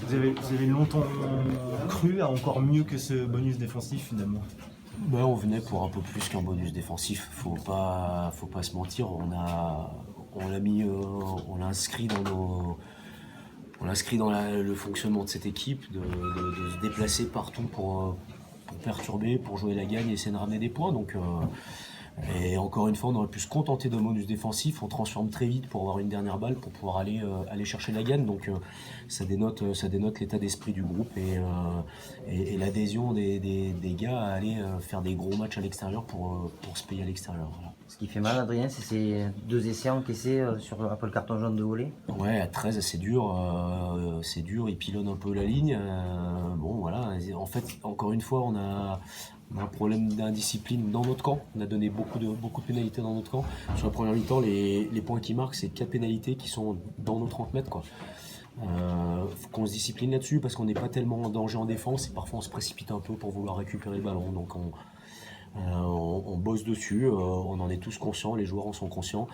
Vous avez longtemps cru à encore mieux que ce bonus défensif finalement. Ben, on venait pour un peu plus qu'un bonus défensif. Faut pas se mentir. On l'a inscrit dans le fonctionnement de cette équipe, de se déplacer partout pour perturber, pour jouer la gagne et essayer de ramener des points. Donc, et encore une fois, on aurait pu se contenter d'un bonus défensif. On transforme très vite pour avoir une dernière balle, pour pouvoir aller chercher la gagne. Donc, ça dénote l'état d'esprit du groupe et l'adhésion des gars à aller faire des gros matchs à l'extérieur pour se payer à l'extérieur. Voilà. Ce qui fait mal, Adrien, c'est ces 2 essais encaissés après le carton jaune de Olé. Ouais, à 13, c'est dur. Il pilonne un peu la ligne. Bon, voilà. En fait, encore une fois, on a un problème d'indiscipline dans notre camp. On a donné beaucoup de pénalités dans notre camp. Sur la première mi-temps, les points qui marquent, c'est 4 pénalités qui sont dans nos 30 mètres, quoi. Faut qu'on se discipline là-dessus parce qu'on n'est pas tellement en danger en défense et parfois on se précipite un peu pour vouloir récupérer le ballon. Donc on bosse dessus, on en est tous conscients, les joueurs en sont conscients.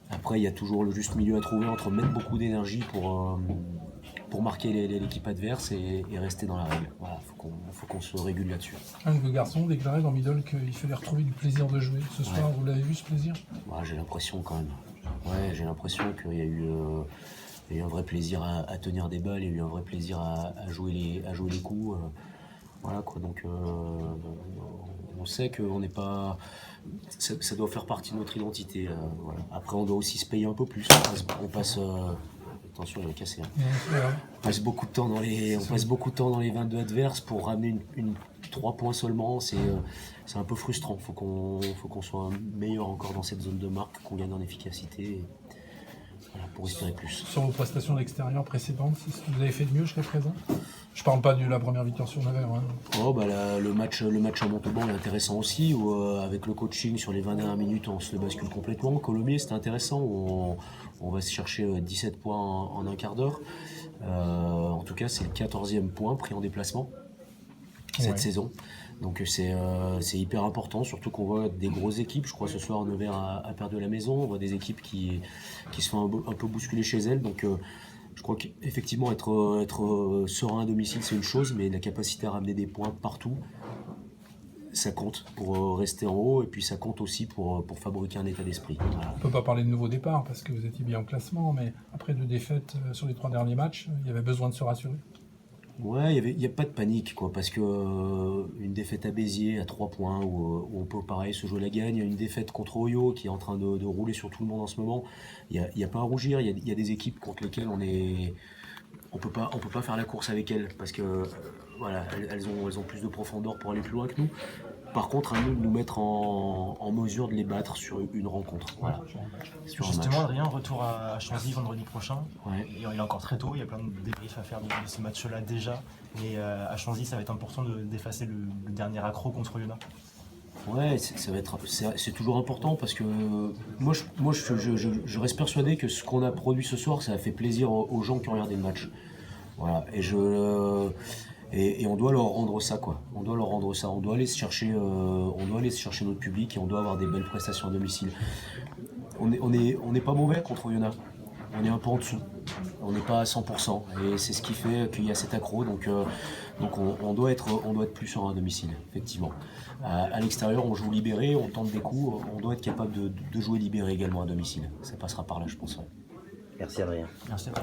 Après, il y a toujours le juste milieu à trouver entre mettre beaucoup d'énergie pour marquer l'équipe adverse et rester dans la règle. Voilà, faut qu'on se régule là-dessus. Un de vos garçons déclarait dans Middle qu'il fallait retrouver du plaisir de jouer. Ce soir, vous l'avez vu ce plaisir? Ouais, j'ai l'impression quand même. Ouais, j'ai l'impression qu'il y a eu un vrai plaisir à tenir des balles, il y a eu un vrai plaisir à jouer les coups. Voilà quoi, donc on sait qu'on n'est pas. Ça doit faire partie de notre identité. Voilà. Après, on doit aussi se payer un peu plus. On passe attention, je vais casser. Hein. On passe beaucoup de temps dans les 22 adverses pour ramener une 3 points seulement. C'est un peu frustrant. Faut qu'on soit meilleur encore dans cette zone de marque, qu'on gagne en efficacité. Voilà, pour espérer plus. Sur vos prestations d'extérieur précédentes, c'est ce que vous avez fait de mieux jusqu'à présent? Je parle pas de la première victoire sur Nevers. Hein. Oh, bah le match à Montauban est intéressant aussi, où avec le coaching sur les 20 dernières minutes, on se le bascule complètement. Colomiers, c'était intéressant, où on va se chercher 17 points en un quart d'heure. En tout cas, c'est le 14e point pris en déplacement cette saison. Donc c'est hyper important, surtout qu'on voit des grosses équipes. Je crois ce soir Nevers a perdu à la maison. On voit des équipes qui se font un peu bousculer chez elles. Donc je crois qu'effectivement être serein à domicile c'est une chose, mais la capacité à ramener des points partout, ça compte pour rester en haut et puis ça compte aussi pour fabriquer un état d'esprit. Voilà. On ne peut pas parler de nouveau départ parce que vous étiez bien en classement, mais après 2 défaites sur les 3 derniers matchs, il y avait besoin de se rassurer. Ouais, il n'y a pas de panique, quoi, parce que une défaite à Béziers à 3 points, où on peut pareil se jouer la gagne, une défaite contre Oyo qui est en train de rouler sur tout le monde en ce moment, il n'y a pas à rougir, il y a des équipes contre lesquelles on peut pas faire la course avec elles, parce que voilà, elles ont plus de profondeur pour aller plus loin que nous. Par contre, à nous de nous mettre en mesure de les battre sur une rencontre. Voilà. Justement, Adrien, retour à Chanzy vendredi prochain. Ouais. Il est encore très tôt, il y a plein de débriefs à faire de ce match-là déjà. Mais à Chanzy, ça va être important d'effacer le dernier accro contre Yona. Ouais, c'est toujours important parce que moi je reste persuadé que ce qu'on a produit ce soir, ça a fait plaisir aux gens qui ont regardé le match. Voilà, et on doit leur rendre ça, quoi. On doit leur rendre ça. On doit aller se chercher notre public et on doit avoir des belles prestations à domicile. On n'est pas mauvais contre Yona. On est un peu en dessous. On n'est pas à 100%. Et c'est ce qui fait qu'il y a cet accro. Donc on doit être plus serein à domicile, effectivement. À l'extérieur, on joue libéré, on tente des coups. On doit être capable de jouer libéré également à domicile. Ça passera par là, je pense. Ouais. Merci Adrien. Merci.